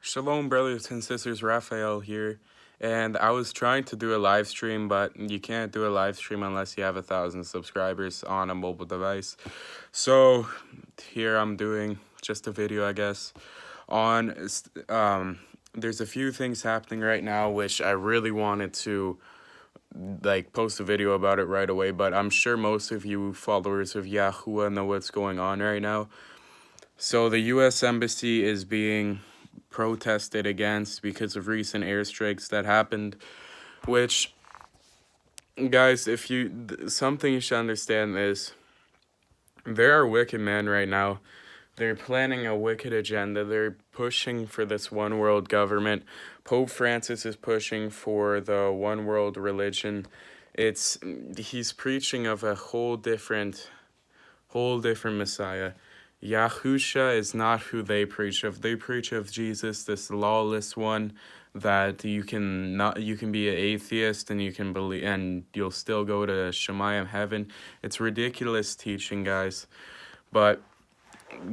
Shalom, brothers and sisters. Raphael here, and I was trying to do a live stream, but you can't do a live stream unless you have 1,000 subscribers on a mobile device. So here I'm doing just a video, I guess. There's a few things happening right now which I really wanted to post a video about it right away, but I'm sure most of you followers of Yahuwah know what's going on right now. So the U.S. Embassy is being protested against because of recent airstrikes that happened, which, guys, something you should understand is there are wicked men right now. They're planning a wicked agenda. They're pushing for this one world government. Pope Francis is pushing for the one world religion. He's preaching of a whole different Messiah. Yahusha is not who they preach of. They preach of Jesus, this lawless one that you can be an atheist and you can believe and you'll still go to Shemayim heaven. It's ridiculous teaching, guys. But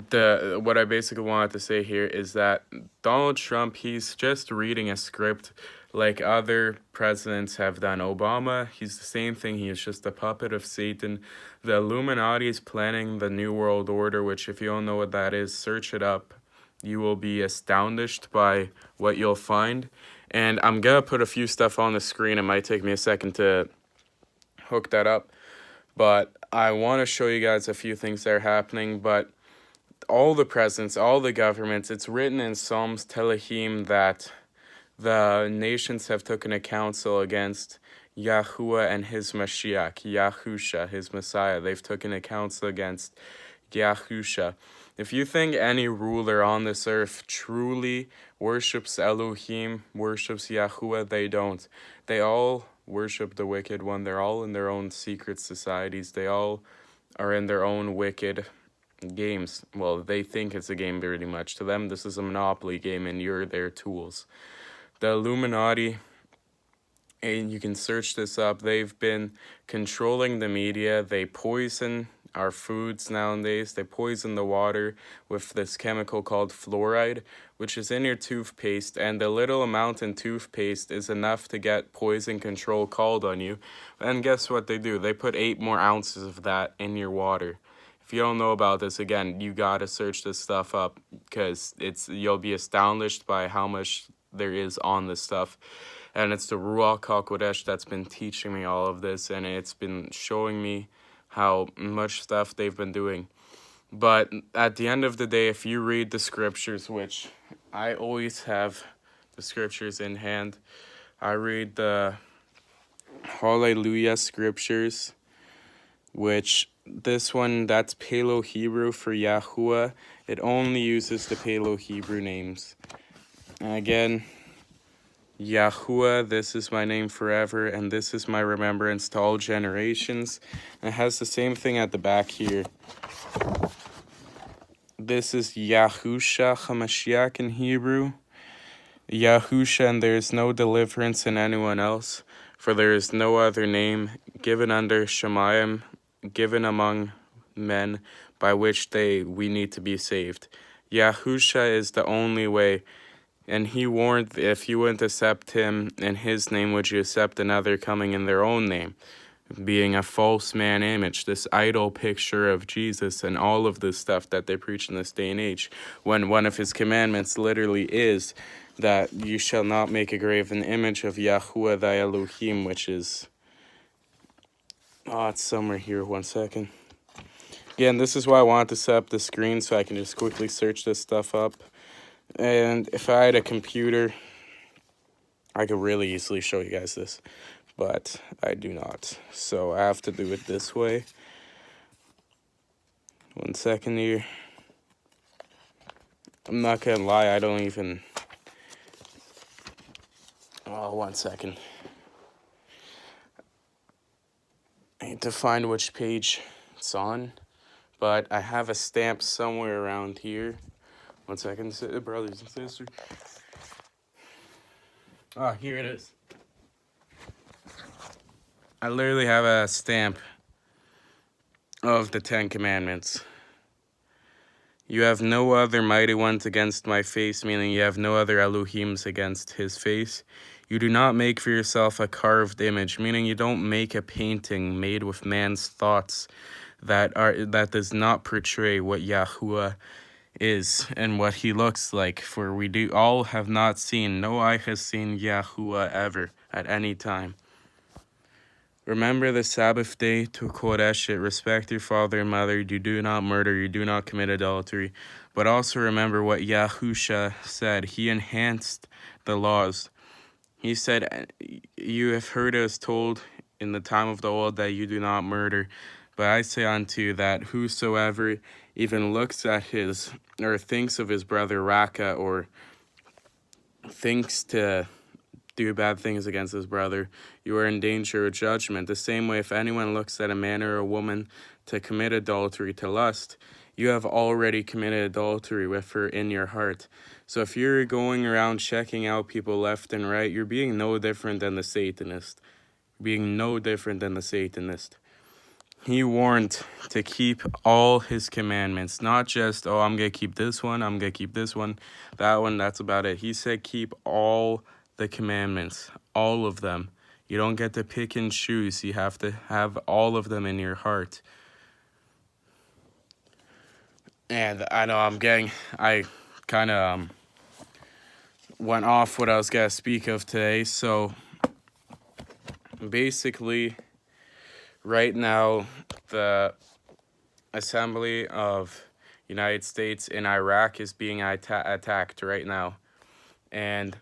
what I basically wanted to say here is that Donald Trump, he's just reading a script like other presidents have done. Obama, he's the same thing. He is just a puppet of Satan. The Illuminati is planning the New World Order, which if you don't know what that is, search it up. You will be astonished by what you'll find. And I'm going to put a few stuff on the screen. It might take me a second to hook that up. But I want to show you guys a few things that are happening. But all the presidents, all the governments, it's written in Psalms Telehim that the nations have taken a counsel against Yahuwah and his Mashiach, Yahusha, his Messiah. They've taken a counsel against Yahusha. If you think any ruler on this earth truly worships Elohim, worships Yahuwah, they don't. They all worship the wicked one. They're all in their own secret societies. They all are in their own wicked games. Well, they think it's a game pretty much. To them, this is a monopoly game and you're their tools. The Illuminati, and you can search this up, they've been controlling the media. They poison our foods nowadays. They poison the water with this chemical called fluoride, which is in your toothpaste, and the little amount in toothpaste is enough to get poison control called on you. And guess what they do? They put 8 more ounces of that in your water. If you don't know about this, again, you gotta search this stuff up because you'll be astonished by how much there is on this stuff. And it's the Ruach HaKodesh that's been teaching me all of this, and it's been showing me how much stuff they've been doing. But at the end of the day, if you read the scriptures, which I always have the scriptures in hand, I read the Hallelujah scriptures, which this one, that's Paleo Hebrew for Yahuwah. It only uses the Paleo Hebrew names. And again, Yahuwah, this is my name forever, and this is my remembrance to all generations. And it has the same thing at the back here. This is Yahusha HaMashiach in Hebrew. Yahusha, and there is no deliverance in anyone else, for there is no other name given under Shemayim, given among men, by which we need to be saved. Yahusha is the only way. And he warned, if you wouldn't accept him in his name, would you accept another coming in their own name? Being a false man image, this idol picture of Jesus and all of this stuff that they preach in this day and age, when one of his commandments literally is that you shall not make a graven image of Yahuwah thy Elohim, which is, it's somewhere here, one second. Again, this is why I wanted to set up the screen so I can just quickly search this stuff up. And if I had a computer, I could really easily show you guys this, but I do not. So I have to do it this way. 1 second here. I'm not gonna lie, I don't even... Oh, 1 second. I need to find which page it's on, but I have a stamp somewhere around here. 1 second, brothers and sisters. Here it is. I literally have a stamp of the 10 Commandments. You have no other mighty ones against my face, meaning you have no other Elohims against his face. You do not make for yourself a carved image, meaning you don't make a painting made with man's thoughts that does not portray what Yahuwah is and what he looks like. For we do all have not seen, no eye has seen Yahuwah ever at any time. Remember the Sabbath day to Kodesh it. Respect your father and mother. You do not murder. You do not commit adultery. But also remember what Yahusha said. He enhanced the laws. He said, you have heard us told in the time of the old that you do not murder. But I say unto you that whosoever even looks at his, or thinks of his brother Raka, or thinks to do bad things against his brother, you are in danger of judgment. The same way, if anyone looks at a man or a woman to commit adultery, to lust, you have already committed adultery with her in your heart. So if you're going around checking out people left and right, you're being no different than the Satanist. Being no different than the Satanist. He warned to keep all his commandments, not just, oh, I'm going to keep this one, I'm going to keep this one, that one, that's about it. He said keep all the commandments, all of them. You don't get to pick and choose. You have to have all of them in your heart. And I know I kind of went off what I was going to speak of today. So basically, right now, the Assembly of United States in Iraq is being attacked right now. And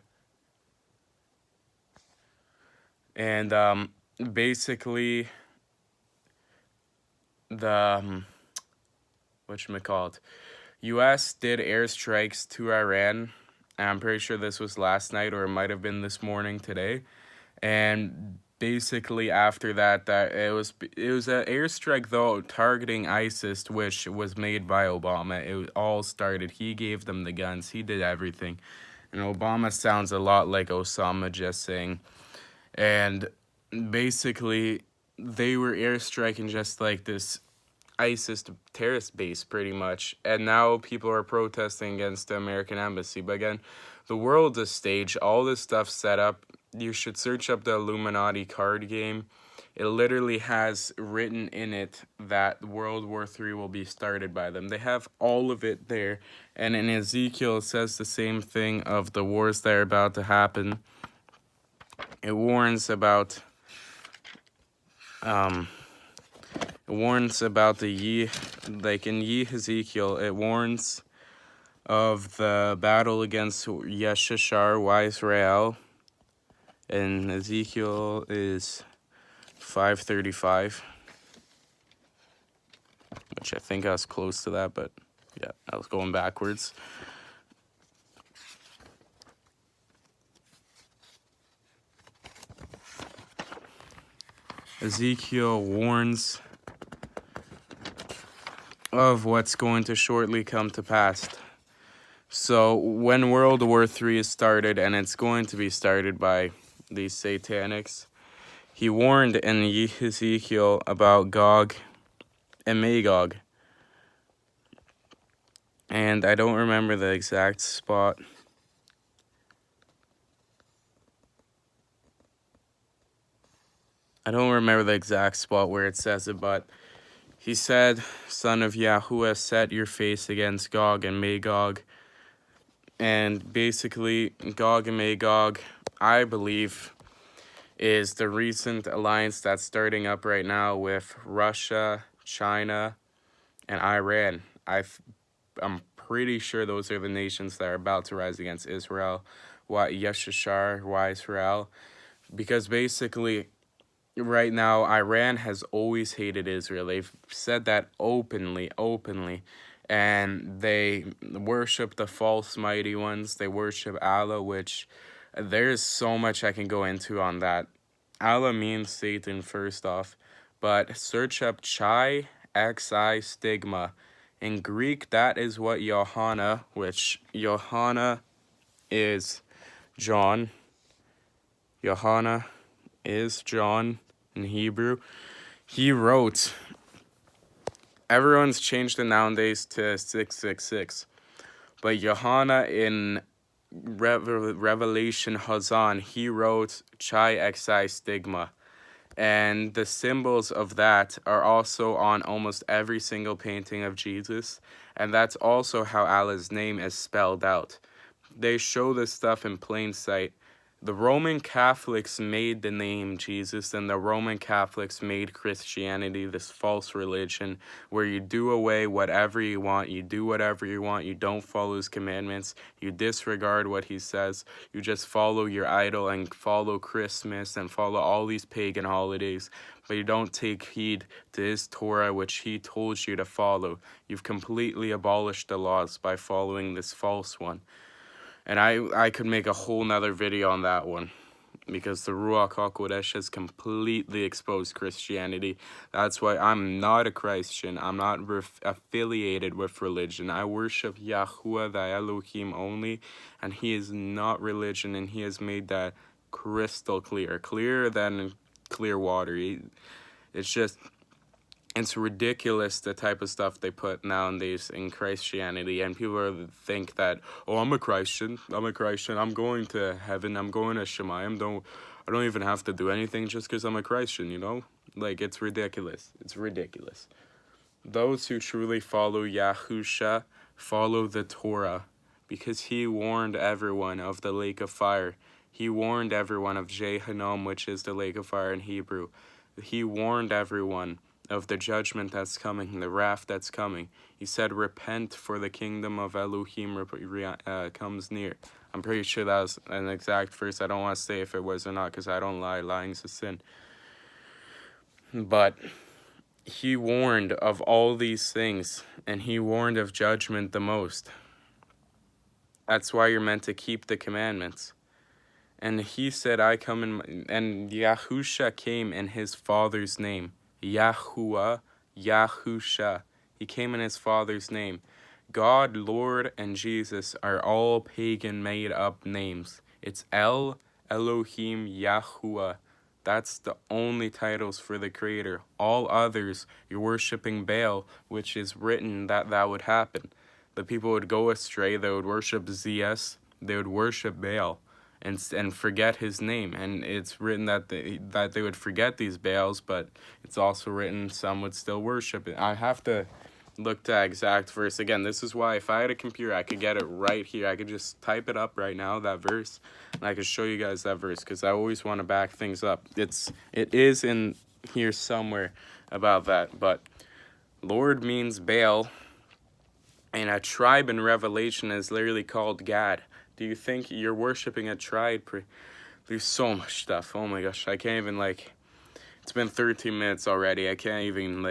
basically the whatchamacallit, U.S. did airstrikes to Iran, and I'm pretty sure this was last night, or it might have been this morning today. And basically after that it was an airstrike though targeting ISIS, which was made by Obama. It all started, he gave them the guns, he did everything. And Obama sounds a lot like Osama just saying. And basically they were airstriking just like this ISIS terrorist base pretty much, and now people are protesting against the American embassy. But again, the world's a stage. All this stuff set up. You should search up the Illuminati card game. It literally has written in it that World War III will be started by them. They have all of it there, and in Ezekiel it says the same thing of the wars that are about to happen. It warns about the like in Ezekiel, it warns of the battle against Yeshashar, Yisrael, and Ezekiel is 5:35, which I think I was close to that, but yeah, I was going backwards. Ezekiel warns of what's going to shortly come to pass. So when World War III is started, and it's going to be started by these satanics, he warned in Ezekiel about Gog and Magog. And I don't remember the exact spot. I don't remember the exact spot where it says it, but he said, Son of Yahuwah, set your face against Gog and Magog. And basically, Gog and Magog, I believe, is the recent alliance that's starting up right now with Russia, China, and Iran. I'm pretty sure those are the nations that are about to rise against Israel. Yeshashar, Israel. Because basically, right now, Iran has always hated Israel. They've said that openly. And they worship the false mighty ones. They worship Allah, which there's so much I can go into on that. Allah means Satan first off. But search up Chi, Xi, stigma. In Greek, that is what Johanna, which Johanna is John. Johanna is John in Hebrew. He wrote Everyone's changed it nowadays to 666. But Johanna in Revelation Hazan, he wrote Chi Xi Stigma. And the symbols of that are also on almost every single painting of Jesus. And that's also how Allah's name is spelled out. They show this stuff in plain sight. The Roman Catholics made the name Jesus, and the Roman Catholics made Christianity this false religion where you do away whatever you want, you do whatever you want, you don't follow his commandments, you disregard what he says, you just follow your idol and follow Christmas and follow all these pagan holidays, but you don't take heed to his Torah, which he told you to follow. You've completely abolished the laws by following this false one. And I could make a whole nother video on that one, because the Ruach HaKodesh has completely exposed Christianity. That's why I'm not a Christian. I'm not affiliated with religion. I worship Yahuwah, the Elohim only, and he is not religion, and he has made that crystal clear, clearer than clear water. It's ridiculous the type of stuff they put nowadays in Christianity, and people think that, oh, I'm a Christian, I'm going to heaven, I'm going to Shemayim, I don't even have to do anything just because I'm a Christian, you know? Like, it's ridiculous. It's ridiculous. Those who truly follow Yahusha follow the Torah, because he warned everyone of the lake of fire. He warned everyone of Jehanam, which is the lake of fire in Hebrew. He warned everyone of the judgment that's coming, the wrath that's coming. He said, repent, for the kingdom of Elohim comes near. I'm pretty sure that was an exact verse. I don't want to say if it was or not, because I don't lie. Lying's a sin. But he warned of all these things, and he warned of judgment the most. That's why you're meant to keep the commandments. And he said, and Yahusha came in his Father's name. Yahuwah, Yahusha. He came in his Father's name. God, Lord, and Jesus are all pagan made-up names. It's El, Elohim, Yahuwah. That's the only titles for the Creator. All others, you're worshiping Baal, which is written that would happen. The people would go astray. They would worship Zeus. They would worship Baal and forget his name. And it's written that they would forget these Baals, but it's also written some would still worship it. I have to look to exact verse. Again, this is why if I had a computer, I could get it right here. I could just type it up right now, that verse, and I could show you guys that verse, because I always want to back things up. It is in here somewhere about that, but Lord means Baal, and a tribe in Revelation is literally called Gad. Do you think you're worshiping a tribe? There's so much stuff. Oh my gosh, I can't even, it's been 13 minutes already. I can't even,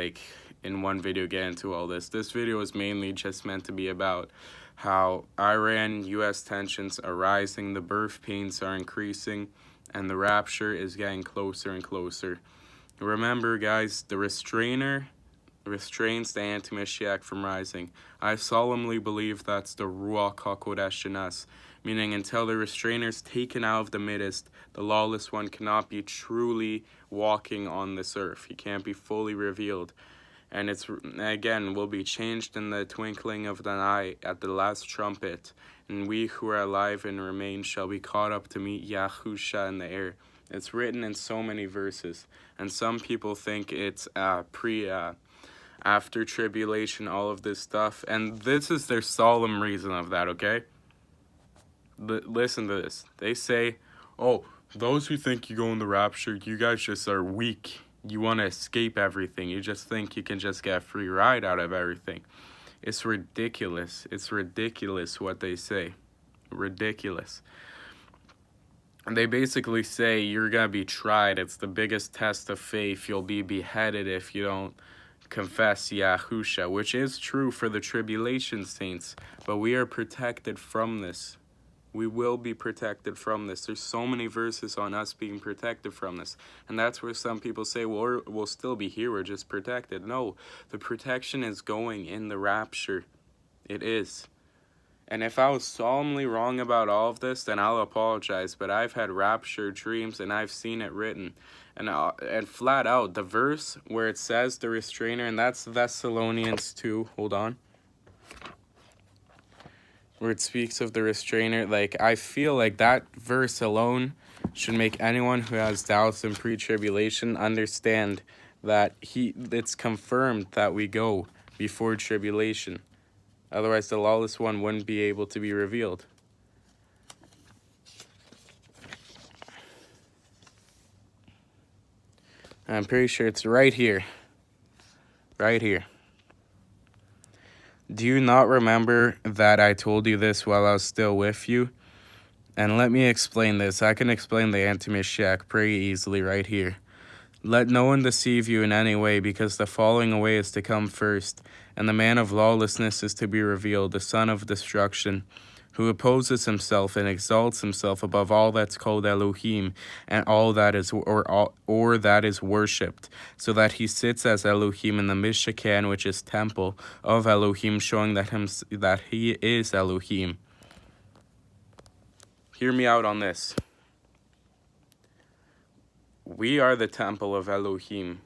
in one video get into all this. This video is mainly just meant to be about how Iran-US tensions are rising, the birth pains are increasing, and the rapture is getting closer and closer. Remember, guys, the restrainer restrains the AntiMASHIYACH from rising. I solemnly believe that's the Ruach HaKodesh in us, meaning until the restrainer is taken out of the midst, the lawless one cannot be truly walking on this earth. He can't be fully revealed. And it's, again, will be changed in the twinkling of an eye at the last trumpet. And we who are alive and remain shall be caught up to meet Yahusha in the air. It's written in so many verses. And some people think it's after tribulation, all of this stuff. And this is their solemn reason of that, okay? Listen to this. They say, oh, those who think you go in the rapture, you guys just are weak. You want to escape everything. You just think you can just get a free ride out of everything. It's ridiculous. It's ridiculous what they say. Ridiculous. And they basically say you're going to be tried. It's the biggest test of faith. You'll be beheaded if you don't confess Yahusha, which is true for the tribulation saints. But we are protected from this. We will be protected from this. There's so many verses on us being protected from this. And that's where some people say, well, we'll still be here, we're just protected. No, the protection is going in the rapture. It is. And if I was solemnly wrong about all of this, then I'll apologize. But I've had rapture dreams, and I've seen it written. And flat out, the verse where it says the restrainer, and that's Thessalonians 2, hold on, where it speaks of the restrainer, like, I feel like that verse alone should make anyone who has doubts in pre-tribulation understand that it's confirmed that we go before tribulation. Otherwise, the lawless one wouldn't be able to be revealed. I'm pretty sure it's right here. Right here. Do you not remember that I told you this while I was still with you? And let me explain this. I can explain the AntiMASHIYACH pretty easily right here. Let no one deceive you in any way, because the falling away is to come first, and the man of lawlessness is to be revealed, the son of destruction, who opposes himself and exalts himself above all that's called Elohim and all that is or that is worshipped, so that he sits as Elohim in the Mishkan, which is temple of Elohim, showing that he is Elohim. Hear me out on this. We are the temple of Elohim.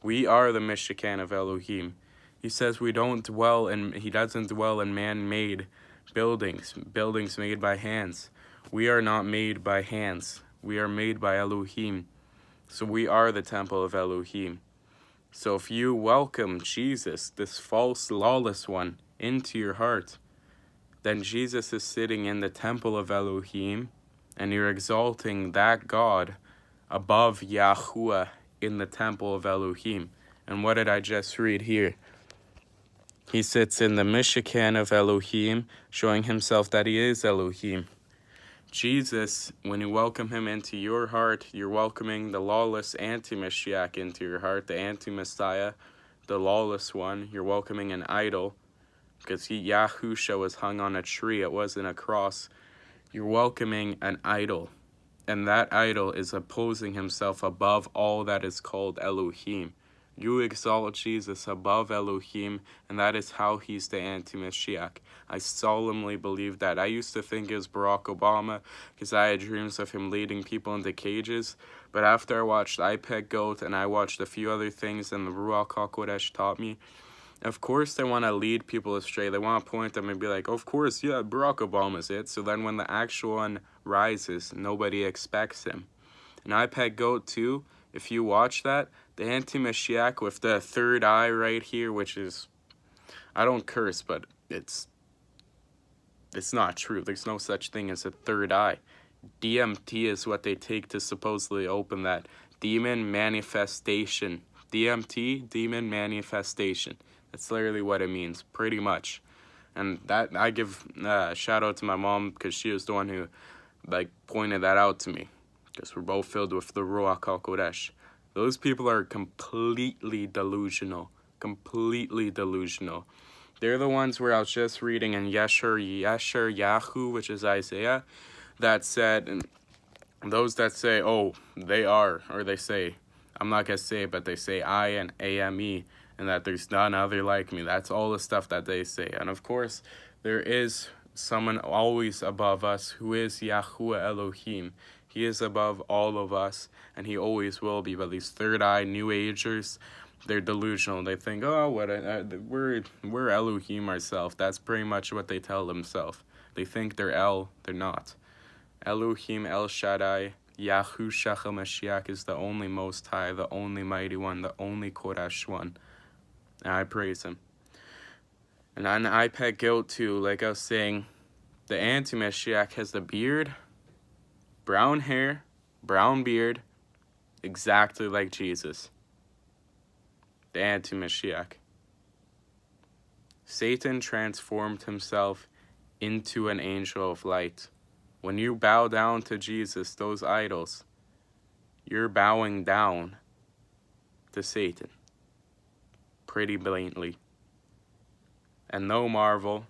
We are the Mishkan of Elohim. He says he doesn't dwell in man-made buildings made by hands. We are not made by hands. We are made by Elohim. So we are the temple of Elohim. So if you welcome Jesus, this false, lawless one, into your heart, then Jesus is sitting in the temple of Elohim, and you're exalting that God above Yahuwah in the temple of Elohim. And what did I just read here? He sits in the Mishkan of Elohim, showing himself that he is Elohim. Jesus, when you welcome him into your heart, you're welcoming the lawless AntiMASHIYACH into your heart, the anti-Messiah, the lawless one. You're welcoming an idol, because Yahusha was hung on a tree. It wasn't a cross. You're welcoming an idol. And that idol is opposing himself above all that is called Elohim. You exalt Jesus above Elohim, and that is how he's the AntiMASHIYACH. I solemnly believe that. I used to think it was Barack Obama, because I had dreams of him leading people into cages. But after I watched iPeg Goat, and I watched a few other things and the Ruach HaKodesh taught me, of course they want to lead people astray. They want to point them and be like, of course, yeah, Barack Obama's it. So then when the actual one rises, nobody expects him. And iPeg Goat 2, if you watch that, the AntiMASHIYACH with the third eye right here, which is, I don't curse, but it's not true. There's no such thing as a third eye. DMT is what they take to supposedly open that. Demon manifestation. DMT, demon manifestation. That's literally what it means, pretty much. And that, I give a shout out to my mom, because she was the one who pointed that out to me, because we're both filled with the Ruach HaKodesh. Those people are completely delusional. Completely delusional. They're the ones where I was just reading in Yeshayahu, which is Isaiah, that said, and those that say, oh, they are, or they say, I'm not going to say it, but they say I and AME, and that there's none other like me. That's all the stuff that they say. And of course, there is someone always above us who is Yahuwah Elohim. He is above all of us, and he always will be. But these third eye New Agers, they're delusional. They think, oh, we're Elohim ourselves. That's pretty much what they tell themselves. They think they're they're not. Elohim El Shaddai, Yahushua HaMashiach is the only Most High, the only Mighty One, the only Kodesh One. And I praise him. And on iPeg Guilt too, like I was saying, the AntiMASHIYACH has the beard, brown hair, brown beard, exactly like Jesus. The AntiMASHIYACH. Satan transformed himself into an angel of light. When you bow down to Jesus, those idols, you're bowing down to Satan. Pretty blatantly. And no marvel,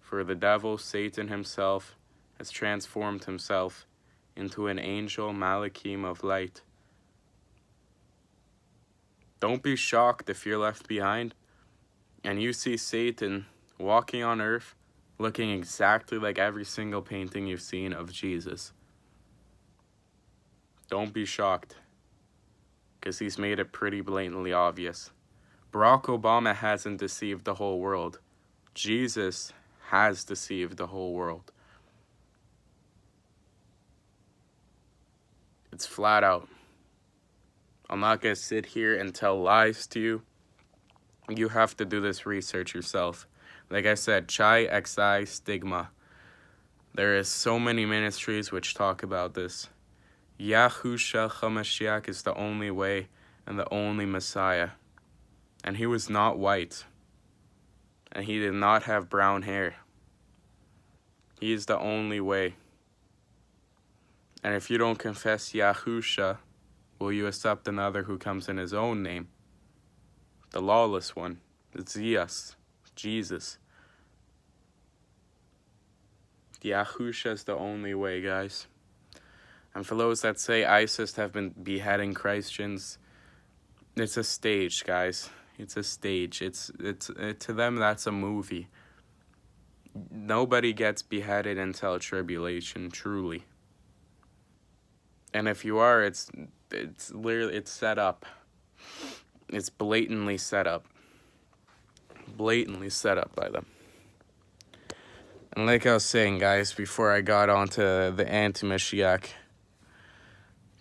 for the devil, Satan himself, has transformed himself into an angel malachim of light. Don't be shocked if you're left behind and you see Satan walking on earth looking exactly like every single painting you've seen of Jesus. Don't be shocked, because he's made it pretty blatantly obvious. Barack Obama hasn't deceived the whole world. Jesus has deceived the whole world. It's flat out. I'm not going to sit here and tell lies to you. You have to do this research yourself. Like I said, Chi Xi Stigma. There is so many ministries which talk about this. Yahushua HaMashiach is the only way and the only Messiah. And he was not white. And he did not have brown hair. He is the only way. And if you don't confess Yahusha, will you accept another who comes in his own name? The lawless one. It's Jesus. Yahusha is the only way, guys. And for those that say ISIS have been beheading Christians, it's a stage, guys. It's a stage. To them, that's a movie. Nobody gets beheaded until tribulation, truly. And if you are, it's literally, it's set up. It's blatantly set up. Blatantly set up by them. And like I was saying, guys, before I got onto the AntiMASHIYACH,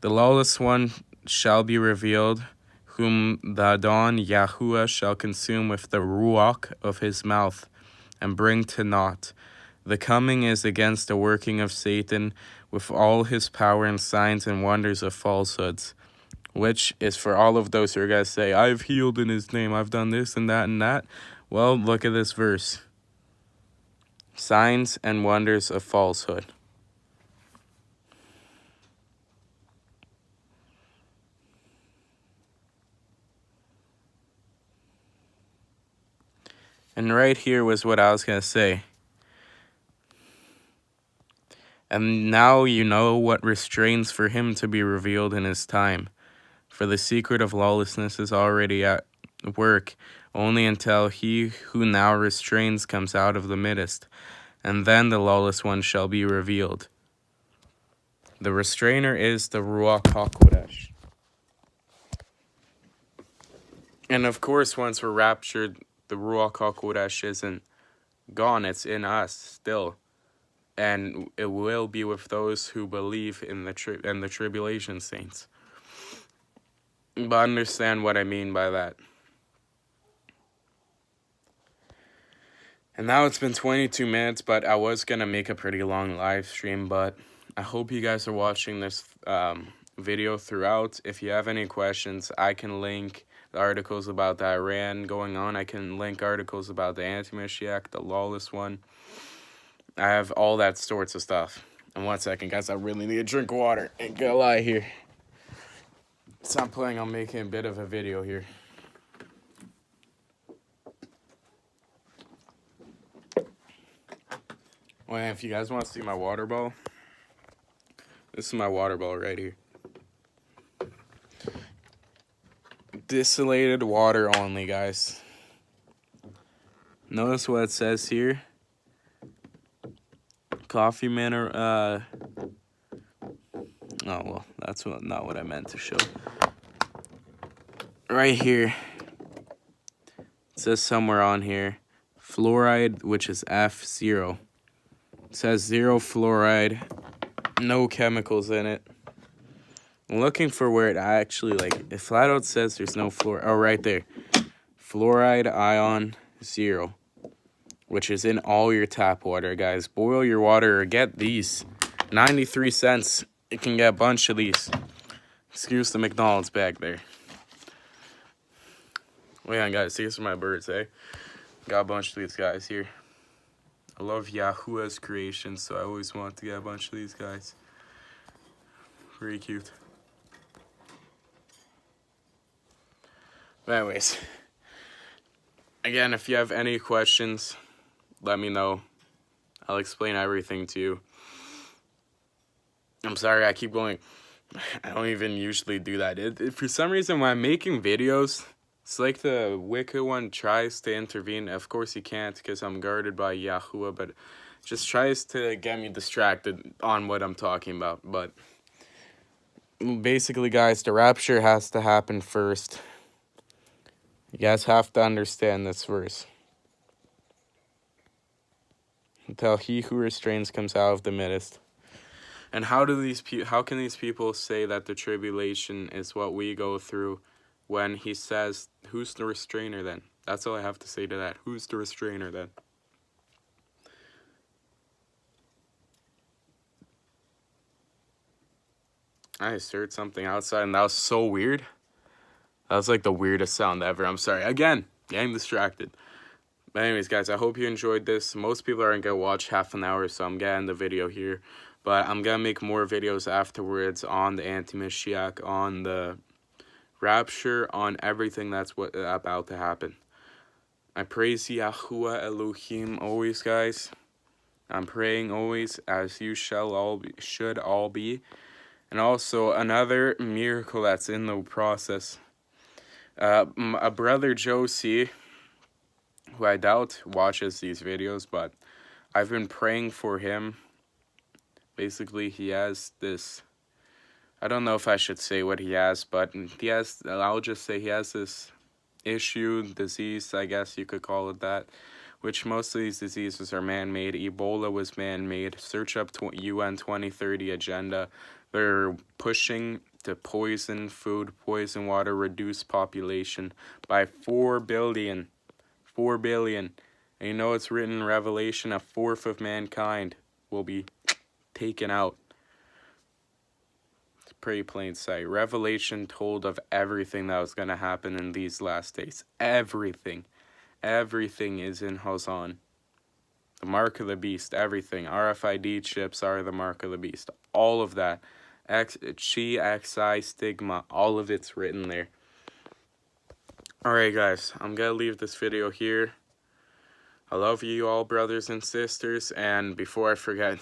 the lawless one shall be revealed, whom the Adon Yahuwah shall consume with the ruach of his mouth, and bring to naught. The coming is against the working of Satan, with all his power and signs and wonders of falsehoods, which is for all of those who are going to say, I've healed in his name, I've done this and that and that. Well, look at this verse. Signs and wonders of falsehood. And right here was what I was going to say. And now you know what restrains for him to be revealed in his time. For the secret of lawlessness is already at work, only until he who now restrains comes out of the midst, and then the lawless one shall be revealed. The restrainer is the Ruach HaKodesh. And of course, once we're raptured, the Ruach HaKodesh isn't gone, it's in us still. And it will be with those who believe in the tribulation saints. But understand what I mean by that. And now it's been 22 minutes, but I was going to make a pretty long live stream, but I hope you guys are watching this video throughout. If you have any questions, I can link the articles about the Iran going on. I can link articles about the AntiMASHIYACH, the lawless one. I have all that sorts of stuff. And 1 second, guys, I really need a drink of water. Ain't gonna lie here. So I'm planning on making a bit of a video here. Well, if you guys want to see my water bottle, this is my water bottle right here. Distillated water only, guys. Notice what it says here. Coffee mineral. Oh well, that's not what I meant to show. Right here, it says somewhere on here, fluoride, which is F0. It says 0 fluoride, no chemicals in it. I'm looking for where it actually, like, it flat out says there's no fluoride. Oh, right there. Fluoride ion 0. Which is in all your tap water, guys. Boil your water or get these. 93 cents. You can get a bunch of these. Excuse the McDonald's back there. Wait on, guys. These are my birds, eh? Got a bunch of these guys here. I love Yahuwah's creations, so I always want to get a bunch of these guys. Pretty cute. But anyways. Again, if you have any questions, let me know. I'll explain everything to you. I'm sorry I keep going. I don't even usually do that. For some reason, when I'm making videos, It's like the wicked one tries to intervene. Of course he can't because I'm guarded by Yahuwah, but just tries to get me distracted on what I'm talking about. But basically, guys, the rapture has to happen first. You guys have to understand this verse. Until he who restrains comes out of the midst. And how can these people say that the tribulation is what we go through when he says, who's the restrainer then? That's all I have to say to that. Who's the restrainer then? I just heard something outside and that was so weird. That was like the weirdest sound ever. I'm sorry. Again, getting distracted. But anyways, guys, I hope you enjoyed this. Most people aren't going to watch half an hour, so I'm getting the video here. But I'm going to make more videos afterwards on the AntiMASHIYACH, on the rapture, on everything that's about to happen. I praise Yahuwah Elohim always, guys. I'm praying always, as you should all be. And also, another miracle that's in the process. A brother Josie, who I doubt watches these videos, but I've been praying for him. Basically, he has this, I don't know if I should say what he has, but I'll just say he has this disease, I guess you could call it that, which most of these diseases are man-made. Ebola was man-made. Search up UN 2030 agenda. They're pushing to poison food, poison water, reduce population by 4 billion. 4 billion. And you know it's written in Revelation, a fourth of mankind will be taken out. It's pretty plain sight. Revelation told of everything that was going to happen in these last days. Everything. Everything is in Hosan. The mark of the beast, everything. RFID chips are the mark of the beast. All of that. Xi, stigma, all of it's written there. Alright guys, I'm gonna leave this video here. I love you all, brothers and sisters, and before I forget,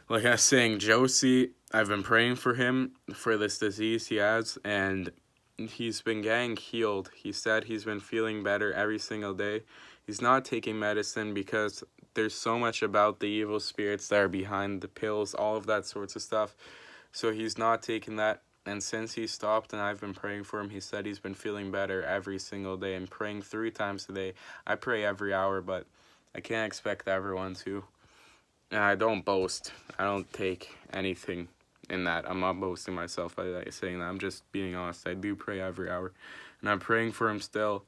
like I was saying, Josie, I've been praying for him, for this disease he has, and he's been getting healed. He said he's been feeling better every single day. He's not taking medicine because there's so much about the evil spirits that are behind the pills, all of that sorts of stuff. So he's not taking that, and since he stopped and I've been praying for him, he said he's been feeling better every single day and praying 3 times a day. I pray every hour, but I can't expect everyone to. And I don't boast. I don't take anything in that. I'm not boasting myself by saying that. I'm just being honest. I do pray every hour. And I'm praying for him still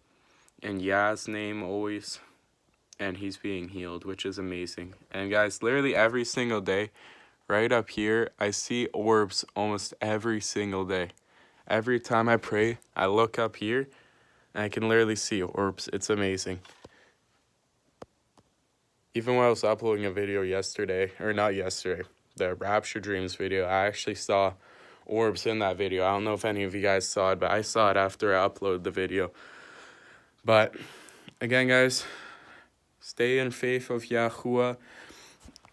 in Yah's name always. And he's being healed, which is amazing. And guys, literally every single day, right up here, I see orbs almost every single day. Every time I pray, I look up here, and I can literally see orbs. It's amazing. Even when I was uploading a video yesterday, or not yesterday, the Rapture Dreams video, I actually saw orbs in that video. I don't know if any of you guys saw it, but I saw it after I uploaded the video. But, again, guys, stay in faith of Yahuwah.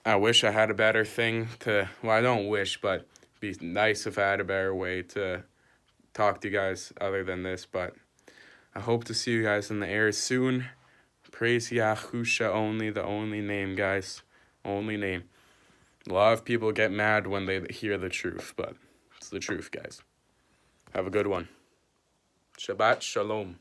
I wish I had a better thing to, well, I don't wish, but it'd be nice if I had a better way to talk to you guys other than this. But I hope to see you guys in the air soon. Praise Yahusha only, the only name, guys. Only name. A lot of people get mad when they hear the truth, but it's the truth, guys. Have a good one. Shabbat Shalom.